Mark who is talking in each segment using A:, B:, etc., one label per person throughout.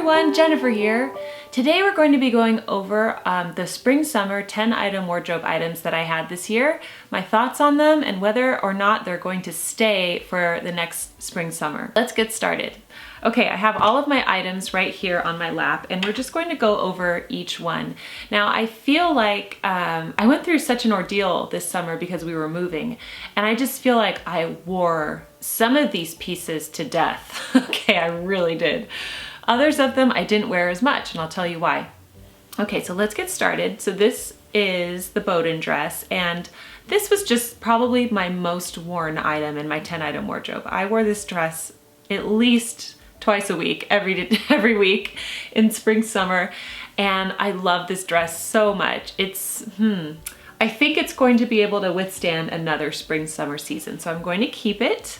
A: everyone, Jennifer here. Today we're going to be going over the spring-summer 10-item wardrobe items that I had this year, my thoughts on them, and whether or not they're going to stay for the next spring-summer. Let's get started. Okay, I have all of my items right here on my lap, and we're just going to go over each one. Now, I feel like I went through such an ordeal this summer because we were moving, and I just feel like I wore some of these pieces to death. Okay, I really did. Others of them I didn't wear as much, and I'll tell you why. Okay, so let's get started. So this is the Bowden dress, and this was just probably my most worn item in my 10-item wardrobe. I wore this dress at least twice a week, every week in spring, summer, and I love this dress so much. I think it's going to be able to withstand another spring, summer season, so I'm going to keep it.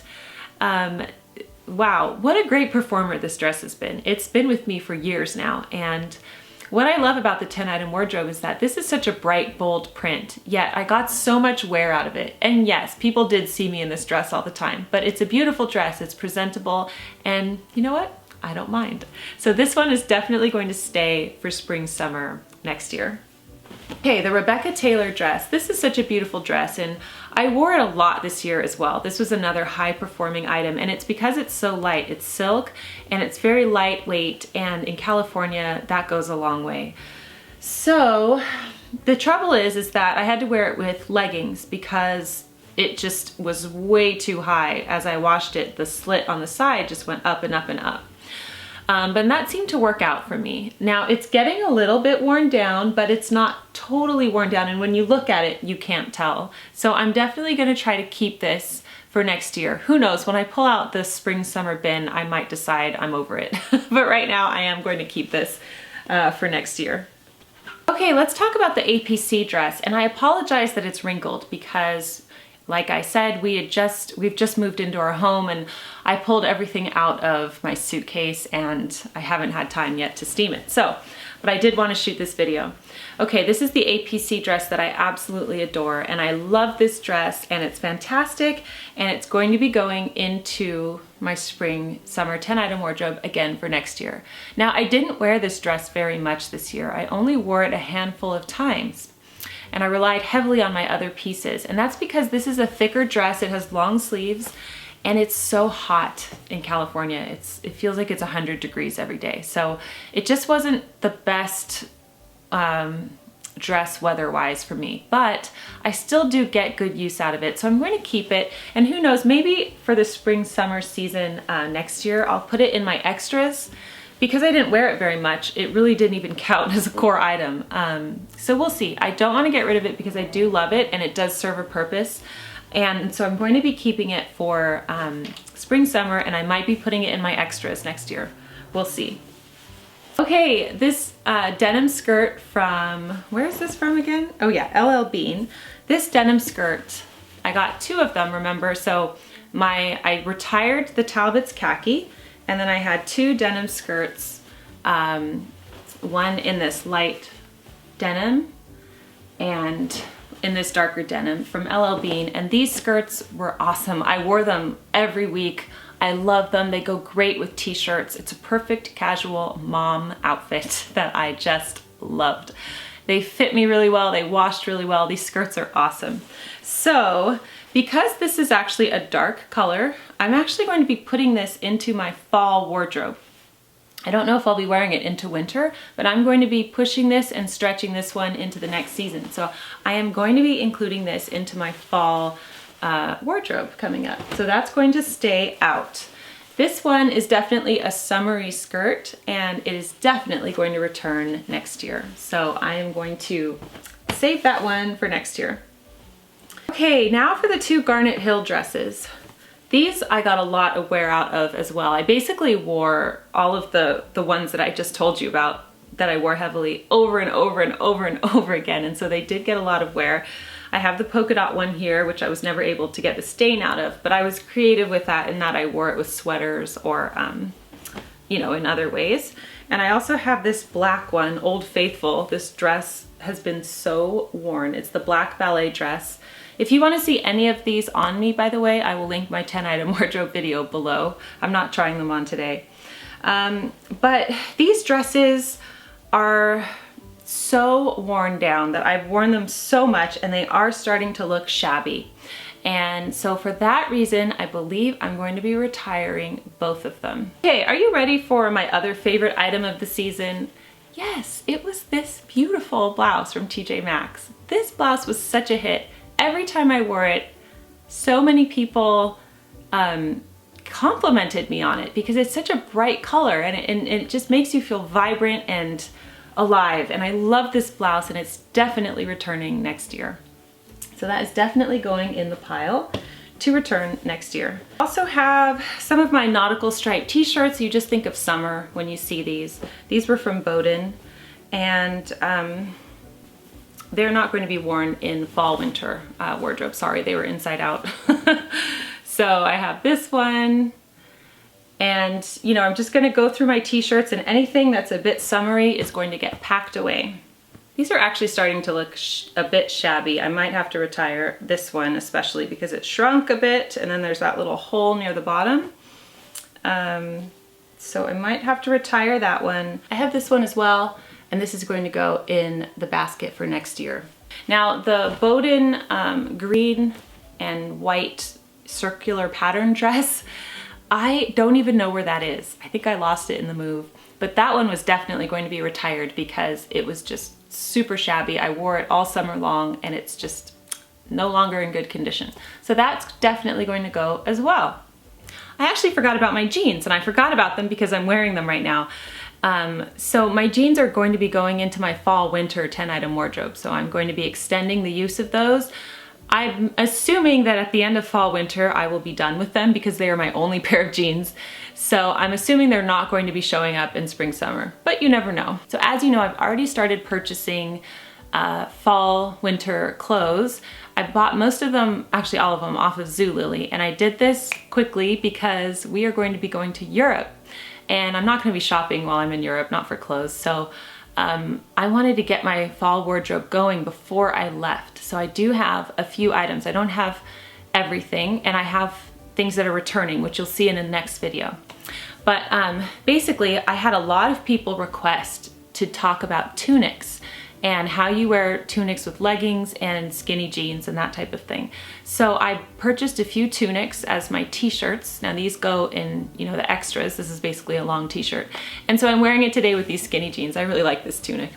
A: Wow, what a great performer this dress has been. It's been with me for years now, and what I love about the 10-item wardrobe is that this is such a bright, bold print, yet I got so much wear out of it. And yes, people did see me in this dress all the time, but it's a beautiful dress, it's presentable, and you know what? I don't mind. So this one is definitely going to stay for spring, summer next year. Okay, the Rebecca Taylor dress. This is such a beautiful dress, and I wore it a lot this year as well. This was another high performing item, and it's because it's so light. It's silk and it's very lightweight, and in California that goes a long way. So the trouble is that I had to wear it with leggings because it just was way too high. As I washed it, the slit on the side just went up and up and up. But that seemed to work out for me. Now it's getting a little bit worn down, but it's not totally worn down, and when you look at it, you can't tell. So I'm definitely gonna try to keep this for next year. Who knows, when I pull out the spring summer bin, I might decide I'm over it. But right now I am going to keep this for next year. Okay, let's talk about the Apc dress, and I apologize that it's wrinkled because like I said, we've just moved into our home, and I pulled everything out of my suitcase and I haven't had time yet to steam it. But I did want to shoot this video. Okay, this is the Apc dress that I absolutely adore, and I love this dress, and it's fantastic, and it's going to be going into my spring summer 10-item wardrobe again for next year. Now, I didn't wear this dress very much this year. I only wore it a handful of times, and I relied heavily on my other pieces. And that's because this is a thicker dress, it has long sleeves, and it's so hot in California. It feels like it's 100 degrees every day. So it just wasn't the best dress weather-wise for me, but I still do get good use out of it. So I'm going to keep it, and who knows, maybe for the spring, summer season next year, I'll put it in my extras. Because I didn't wear it very much, it really didn't even count as a core item. So we'll see. I don't want to get rid of it because I do love it and it does serve a purpose. And so I'm going to be keeping it for spring, summer, and I might be putting it in my extras next year. We'll see. Okay, this denim skirt from, where is this from again? Oh yeah, LL Bean. This denim skirt, I got two of them, remember? So I retired the Talbot's khaki, and then I had two denim skirts, one in this light denim and in this darker denim from LL Bean, and these skirts were awesome. I wore them every week. I love them. They go great with t-shirts. It's a perfect casual mom outfit that I just loved. They fit me really well. They washed really well. These skirts are awesome. So because this is actually a dark color, I'm actually going to be putting this into my fall wardrobe. I don't know if I'll be wearing it into winter, but I'm going to be pushing this and stretching this one into the next season. So I am going to be including this into my fall wardrobe coming up. So that's going to stay out. This one is definitely a summery skirt, and it is definitely going to return next year. So I am going to save that one for next year. Okay, now for the two Garnet Hill dresses. These I got a lot of wear out of as well. I basically wore all of the ones that I just told you about that I wore heavily over and over and over and over again, and so they did get a lot of wear. I have the polka dot one here, which I was never able to get the stain out of, but I was creative with that in that I wore it with sweaters or, you know, in other ways. And I also have this black one, Old Faithful. This dress has been so worn. It's the black ballet dress. If you want to see any of these on me, by the way, I will link my 10-item wardrobe video below. I'm not trying them on today. But these dresses are so worn down that I've worn them so much and they are starting to look shabby. And so for that reason, I believe I'm going to be retiring both of them. Okay, are you ready for my other favorite item of the season? Yes, it was this beautiful blouse from TJ Maxx. This blouse was such a hit. Every time I wore it, so many people complimented me on it because it's such a bright color and it just makes you feel vibrant and alive. And I love this blouse and it's definitely returning next year. So that is definitely going in the pile to return next year. I also have some of my nautical striped t-shirts. You just think of summer when you see these. These were from Bowden and they're not going to be worn in fall winter wardrobe. Sorry, they were inside out. So I have this one. And, you know, I'm just gonna go through my t-shirts and anything that's a bit summery is going to get packed away. These are actually starting to look a bit shabby. I might have to retire this one, especially because it shrunk a bit and then there's that little hole near the bottom. So I might have to retire that one. I have this one as well, and this is going to go in the basket for next year. Now the Bowden green and white circular pattern dress, I don't even know where that is. I think I lost it in the move, but that one was definitely going to be retired because it was just super shabby. I wore it all summer long and it's just no longer in good condition. So that's definitely going to go as well. I actually forgot about my jeans, and I forgot about them because I'm wearing them right now. So my jeans are going to be going into my fall winter 10-item wardrobe. So I'm going to be extending the use of those. I'm assuming that at the end of fall winter I will be done with them because they are my only pair of jeans. So I'm assuming they're not going to be showing up in spring summer, but you never know. So as you know, I've already started purchasing fall winter clothes. I bought most of them, actually all of them, off of Zulily, and I did this quickly because we are going to be going to Europe and I'm not going to be shopping while I'm in Europe, not for clothes. So I wanted to get my fall wardrobe going before I left. So I do have a few items. I don't have everything, and I have things that are returning, which you'll see in the next video. But basically, I had a lot of people request to talk about tunics and how you wear tunics with leggings and skinny jeans and that type of thing. So I purchased a few tunics as my t-shirts. Now these go in, you know, the extras. This is basically a long t-shirt. And so I'm wearing it today with these skinny jeans. I really like this tunic.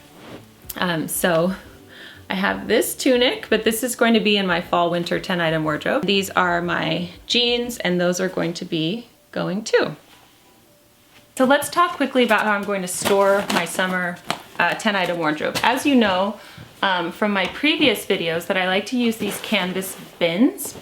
A: So I have this tunic, but this is going to be in my fall winter 10-item wardrobe. These are my jeans and those are going to be going too. So let's talk quickly about how I'm going to store my summer 10-item wardrobe. As you know from my previous videos that I like to use these canvas bins.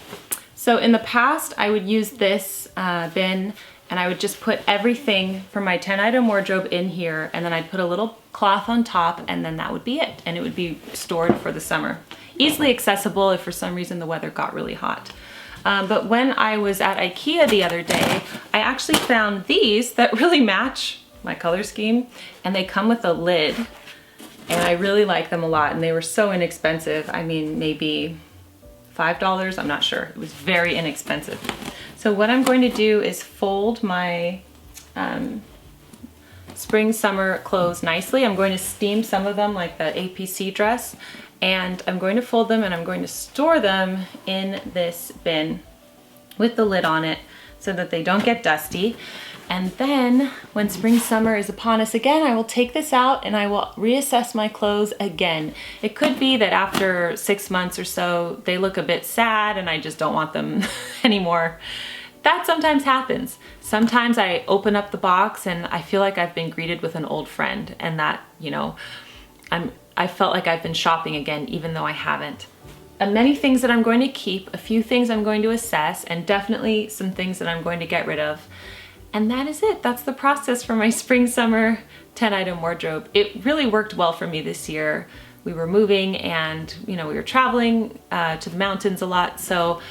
A: So in the past I would use this bin and I would just put everything from my 10-item wardrobe in here, and then I'd put a little cloth on top, and then that would be it, and it would be stored for the summer. Easily accessible if for some reason the weather got really hot. But when I was at IKEA the other day, I actually found these that really match my color scheme, and they come with a lid, and I really like them a lot, and they were so inexpensive. I mean, maybe $5, I'm not sure. It was very inexpensive. So what I'm going to do is fold my spring summer clothes nicely. I'm going to steam some of them like the Apc Dress, and I'm going to fold them and I'm going to store them in this bin with the lid on it so that they don't get dusty. And then when spring summer is upon us again, I will take this out and I will reassess my clothes again. It could be that after 6 months or so, they look a bit sad and I just don't want them anymore. That sometimes happens. Sometimes I open up the box and I feel like I've been greeted with an old friend, and that, you know, I felt like I've been shopping again even though I haven't. Many things that I'm going to keep, a few things I'm going to assess, and definitely some things that I'm going to get rid of. And that is it. That's the process for my spring summer 10-item wardrobe. It really worked well for me this year. We were moving and, you know, we were traveling to the mountains a lot, so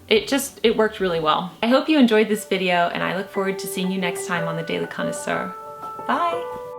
A: it worked really well. I hope you enjoyed this video, and I look forward to seeing you next time on the Daily Connoisseur. Bye.